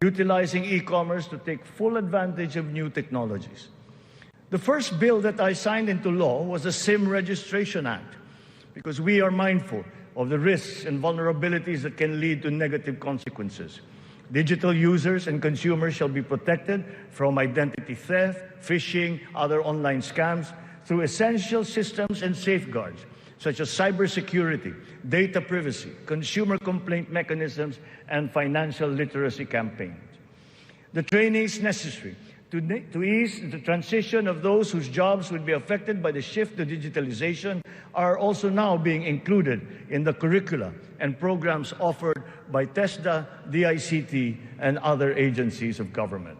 utilizing e-commerce to take full advantage of new technologies. The first bill that I signed into law was the SIM Registration Act, because we are mindful of the risks and vulnerabilities that can lead to negative consequences. Digital users and consumers shall be protected from identity theft, phishing, other online scams through essential systems and safeguards, such as cybersecurity, data privacy, consumer complaint mechanisms, and financial literacy campaigns. The trainings necessary to ease the transition of those whose jobs would be affected by the shift to digitalization are also now being included in the curricula and programs offered by TESDA, DICT, and other agencies of government.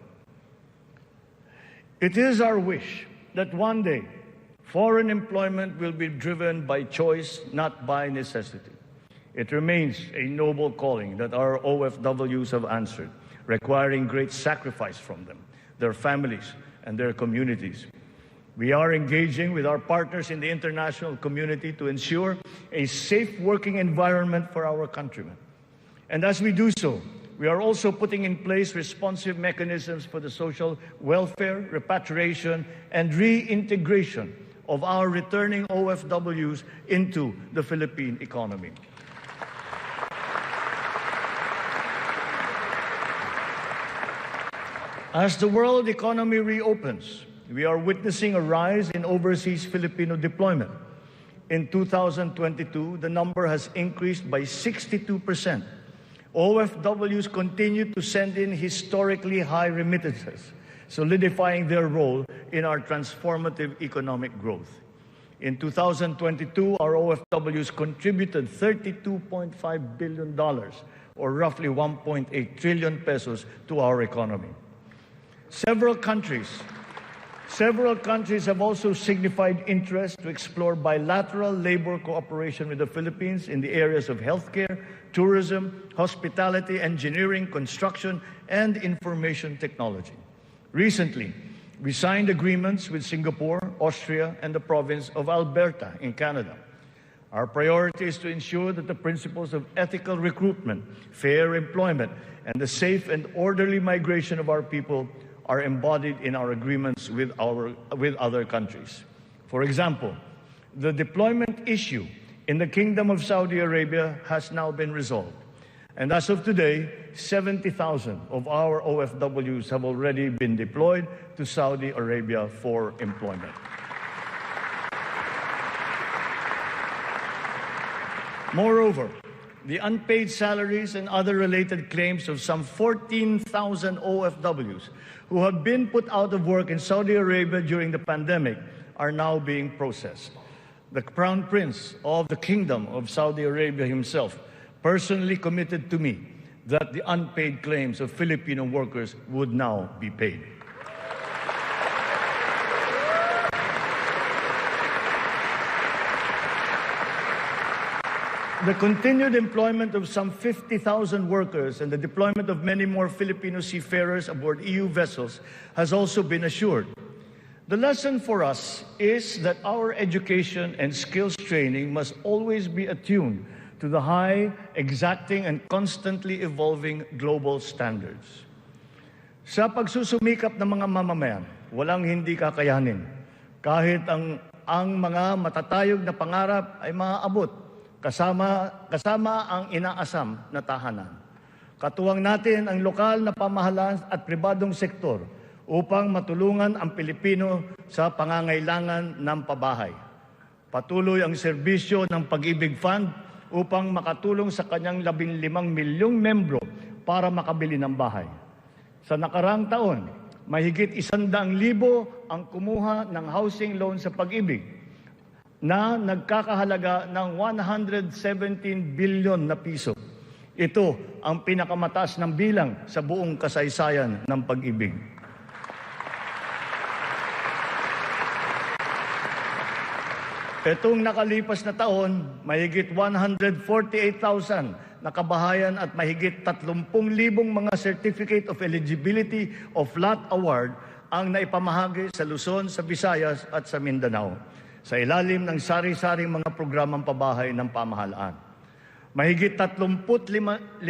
It is our wish that one day foreign employment will be driven by choice, not by necessity. It remains a noble calling that our OFWs have answered, requiring great sacrifice from them, their families, and their communities. We are engaging with our partners in the international community to ensure a safe working environment for our countrymen. And as we do so, we are also putting in place responsive mechanisms for the social welfare, repatriation, and reintegration of our returning OFWs into the Philippine economy. As the world economy reopens, we are witnessing a rise in overseas Filipino deployment. In 2022, the number has increased by 62%. OFWs continue to send in historically high remittances, solidifying their role in our transformative economic growth. In 2022, our OFWs contributed $32.5 billion, or roughly 1.8 trillion pesos, to our economy. Several countries have also signified interest to explore bilateral labor cooperation with the Philippines in the areas of healthcare, tourism, hospitality, engineering, construction, and information technology. Recently, we signed agreements with Singapore, Austria, and the province of Alberta in Canada. Our priority is to ensure that the principles of ethical recruitment, fair employment, and the safe and orderly migration of our people are embodied in our agreements with other countries. For example, the deployment issue in the Kingdom of Saudi Arabia has now been resolved. And as of today, 70,000 of our OFWs have already been deployed to Saudi Arabia for employment. Moreover, the unpaid salaries and other related claims of some 14,000 OFWs who have been put out of work in Saudi Arabia during the pandemic are now being processed. The Crown Prince of the Kingdom of Saudi Arabia himself personally committed to me that the unpaid claims of Filipino workers would now be paid. The continued employment of some 50,000 workers and the deployment of many more Filipino seafarers aboard EU vessels has also been assured. The lesson for us is that our education and skills training must always be attuned to the high, exacting, and constantly evolving global standards. Sa pagsusumikap ng mga mamamayan, walang hindi kakayanin. Kahit ang mga matatayog na pangarap ay maaabot, kasama ang inaasam na tahanan. Katuwang natin ang lokal na pamahalaan at pribadong sektor upang matulungan ang Pilipino sa pangangailangan ng pabahay. Patuloy ang serbisyo ng Pag-ibig Fund upang makatulong sa kanyang 15 milyong membro para makabili ng bahay. Sa nakaraang taon, mahigit 100,000 ang kumuha ng housing loan sa Pag-ibig na nagkakahalaga ng 117 billion na piso. Ito ang pinakamataas ng bilang sa buong kasaysayan ng Pag-ibig. Itong nakalipas na taon, mahigit 148,000 na kabahayan at mahigit 30,000 mga Certificate of Eligibility of Lot Award ang naipamahagi sa Luzon, sa Visayas at sa Mindanao, sa ilalim ng sari-saring mga programang pabahay ng pamahalaan. Mahigit 35,000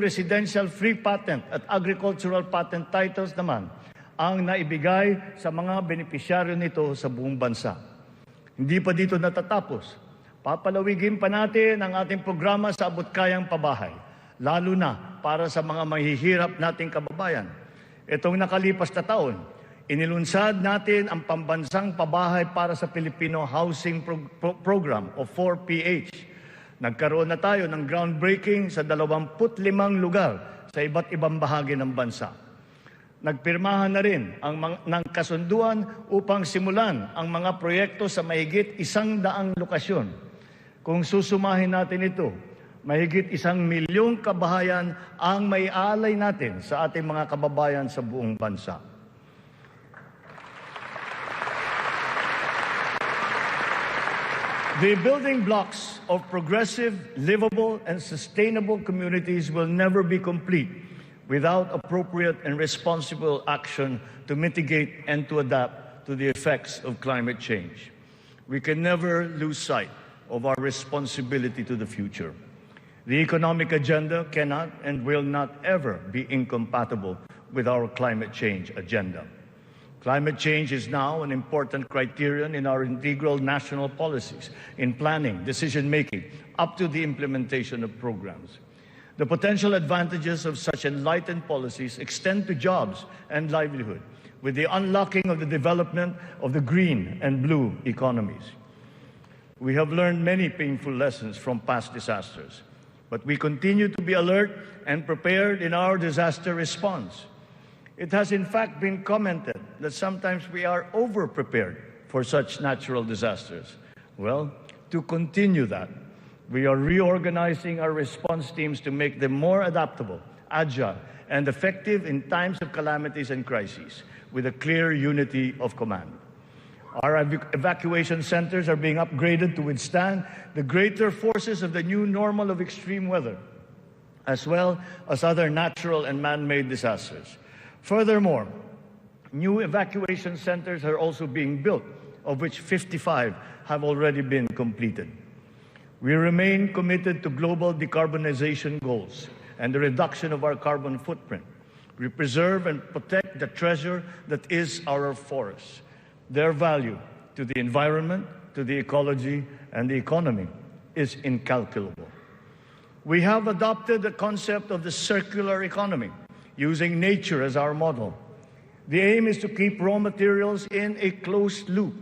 residential free patent at agricultural patent titles naman ang naibigay sa mga benepisyaryo nito sa buong bansa. Hindi pa dito natatapos. Papalawigin pa natin ang ating programa sa abot-kayang pabahay, lalo na para sa mga mahihirap nating kababayan. Itong nakalipas na taon, inilunsad natin ang pambansang pabahay para sa Filipino Housing Program o 4PH. Nagkaroon na tayo ng groundbreaking sa 25 lugar sa iba't ibang bahagi ng bansa. Nagpirmahan na rin ng kasunduan upang simulan ang mga proyekto sa mahigit 100 lokasyon. Kung susumahin natin ito, mahigit 1 milyong kabahayan ang may alay natin sa ating mga kababayan sa buong bansa. The building blocks of progressive, livable, and sustainable communities will never be complete without appropriate and responsible action to mitigate and to adapt to the effects of climate change. We can never lose sight of our responsibility to the future. The economic agenda cannot and will not ever be incompatible with our climate change agenda. Climate change is now an important criterion in our integral national policies, in planning, decision-making, up to the implementation of programs. The potential advantages of such enlightened policies extend to jobs and livelihood, with the unlocking of the development of the green and blue economies. We have learned many painful lessons from past disasters, but we continue to be alert and prepared in our disaster response. It has in fact been commented that sometimes we are over-prepared for such natural disasters. Well, to continue that, we are reorganizing our response teams to make them more adaptable, agile, and effective in times of calamities and crises, with a clear unity of command. Our evacuation centers are being upgraded to withstand the greater forces of the new normal of extreme weather, as well as other natural and man-made disasters. Furthermore, new evacuation centers are also being built, of which 55 have already been completed. We remain committed to global decarbonization goals and the reduction of our carbon footprint. We preserve and protect the treasure that is our forests. Their value to the environment, to the ecology, and the economy is incalculable. We have adopted the concept of the circular economy, using nature as our model. The aim is to keep raw materials in a closed loop.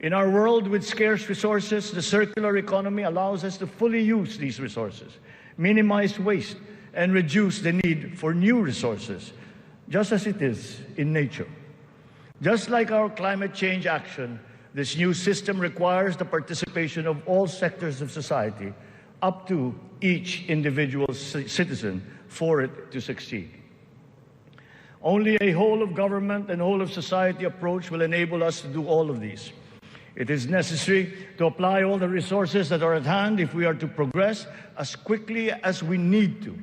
In our world with scarce resources, the circular economy allows us to fully use these resources, minimize waste, and reduce the need for new resources, just as it is in nature. Just like our climate change action, this new system requires the participation of all sectors of society, up to each individual citizen, for it to succeed. Only a whole-of-government and whole-of-society approach will enable us to do all of these. It is necessary to apply all the resources that are at hand if we are to progress as quickly as we need to.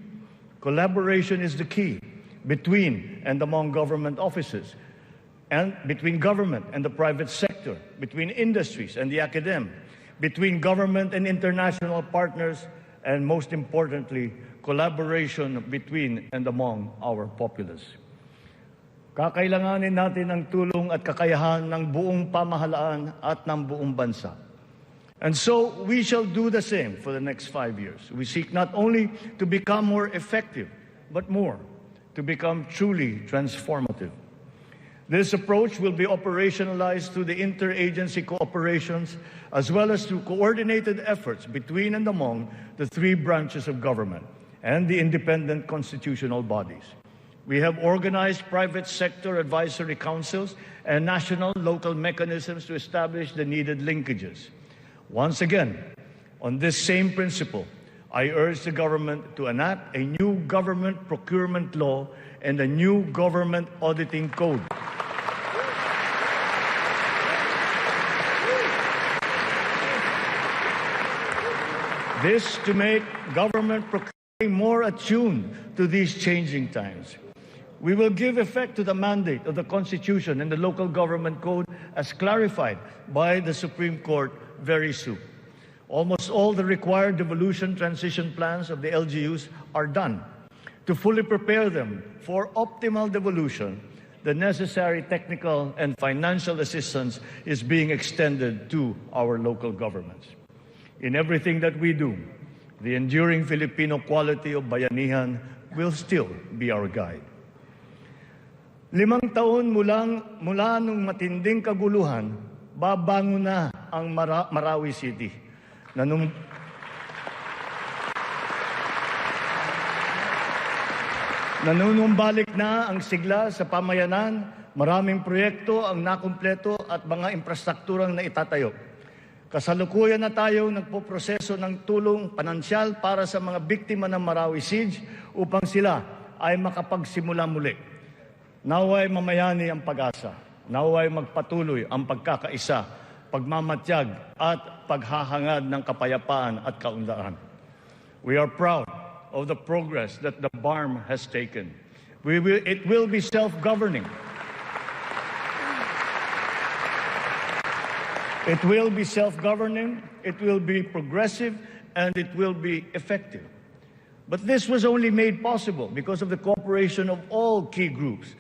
Collaboration is the key between and among government offices, and between government and the private sector, between industries and the academe, between government and international partners, and most importantly, collaboration between and among our populace. Kakailanganin natin ang tulong at kakayahan ng buong pamahalaan at ng buong bansa. And so, we shall do the same for the next 5 years. We seek not only to become more effective, but more, to become truly transformative. This approach will be operationalized through the interagency cooperations, as well as through coordinated efforts between and among the 3 branches of government and the independent constitutional bodies. We have organized private sector advisory councils and national local mechanisms to establish the needed linkages. Once again, on this same principle, I urge the government to enact a new government procurement law and a new government auditing code. This to make government procurement more attuned to these changing times. We will give effect to the mandate of the Constitution and the Local Government Code as clarified by the Supreme Court very soon. Almost all the required devolution transition plans of the LGUs are done. To fully prepare them for optimal devolution, the necessary technical and financial assistance is being extended to our local governments. In everything that we do, the enduring Filipino quality of bayanihan will still be our guide. 5 taon mula nung matinding kaguluhan, babangon na ang Marawi City. Nanunumbalik na ang sigla sa pamayanan, maraming proyekto ang nakumpleto at mga infrastrukturang naitatayo. Kasalukuyan na tayo nagpoproseso ng tulong pinansyal para sa mga biktima ng Marawi Siege upang sila ay makapagsimula muli. Naway mamayani ang pag-asa. Naway magpatuloy ang pagkakaisa, pagmamatyag at paghahangad ng kapayapaan at kaunlaran. We are proud of the progress that the BARM has taken. It will be self-governing. It will be self-governing, it will be progressive, and it will be effective. But this was only made possible because of the cooperation of all key groups.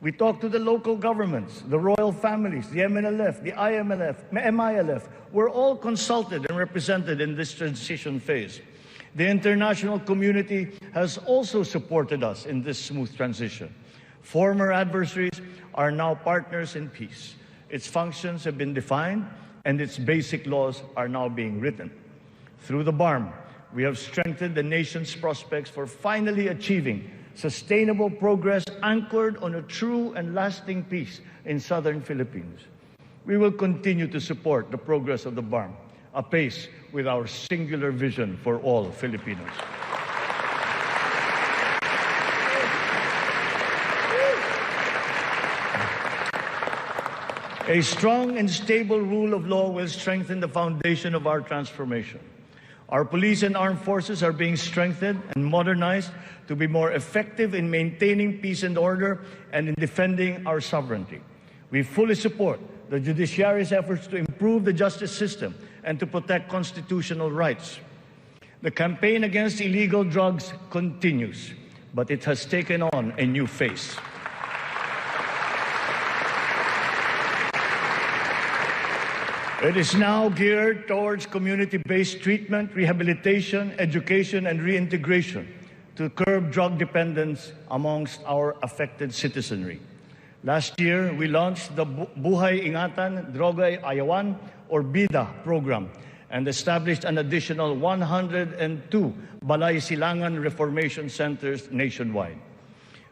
We talked to the local governments, the royal families, the MNLF, the MILF. We're all consulted and represented in this transition phase. The international community has also supported us in this smooth transition. Former adversaries are now partners in peace. Its functions have been defined, and its basic laws are now being written. Through the BARM, we have strengthened the nation's prospects for finally achieving sustainable progress anchored on a true and lasting peace in southern Philippines. We will continue to support the progress of the BARM, apace with our singular vision for all Filipinos. A strong and stable rule of law will strengthen the foundation of our transformation. Our police and armed forces are being strengthened and modernized to be more effective in maintaining peace and order and in defending our sovereignty. We fully support the judiciary's efforts to improve the justice system and to protect constitutional rights. The campaign against illegal drugs continues, but it has taken on a new face. It is now geared towards community-based treatment, rehabilitation, education, and reintegration to curb drug dependence amongst our affected citizenry. Last year, we launched the Buhay Ingatan, Droga'y Ayawan, or BIDA program, and established an additional 102 Balay Silangan Reformation Centers nationwide.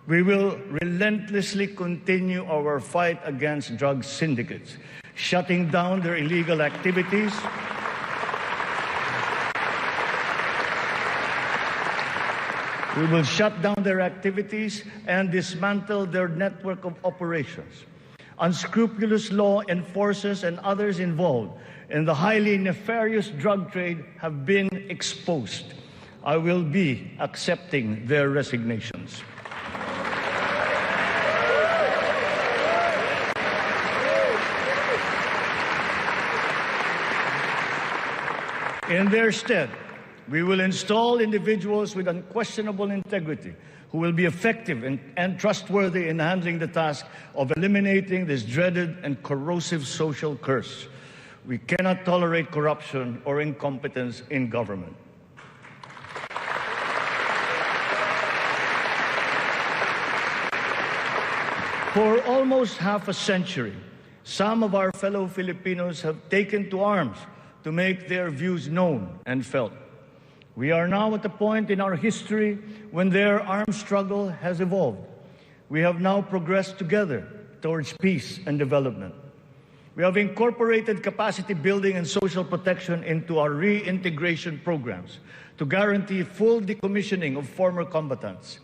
We will relentlessly continue our fight against drug syndicates, shutting down their illegal activities, we will shut down their activities and dismantle their network of operations. Unscrupulous law enforcers and others involved in the highly nefarious drug trade have been exposed. I will be accepting their resignations. In their stead, we will install individuals with unquestionable integrity who will be effective and trustworthy in handling the task of eliminating this dreaded and corrosive social curse. We cannot tolerate corruption or incompetence in government. For almost half a century, some of our fellow Filipinos have taken to arms to make their views known and felt. We are now at a point in our history when their armed struggle has evolved. We have now progressed together towards peace and development. We have incorporated capacity building and social protection into our reintegration programs to guarantee full decommissioning of former combatants.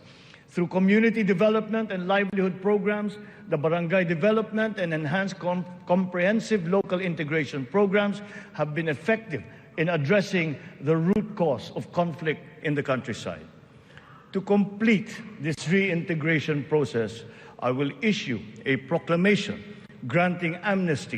Through community development and livelihood programs, the barangay development and enhanced comprehensive local integration programs have been effective in addressing the root cause of conflict in the countryside. To complete this reintegration process, I will issue a proclamation granting amnesty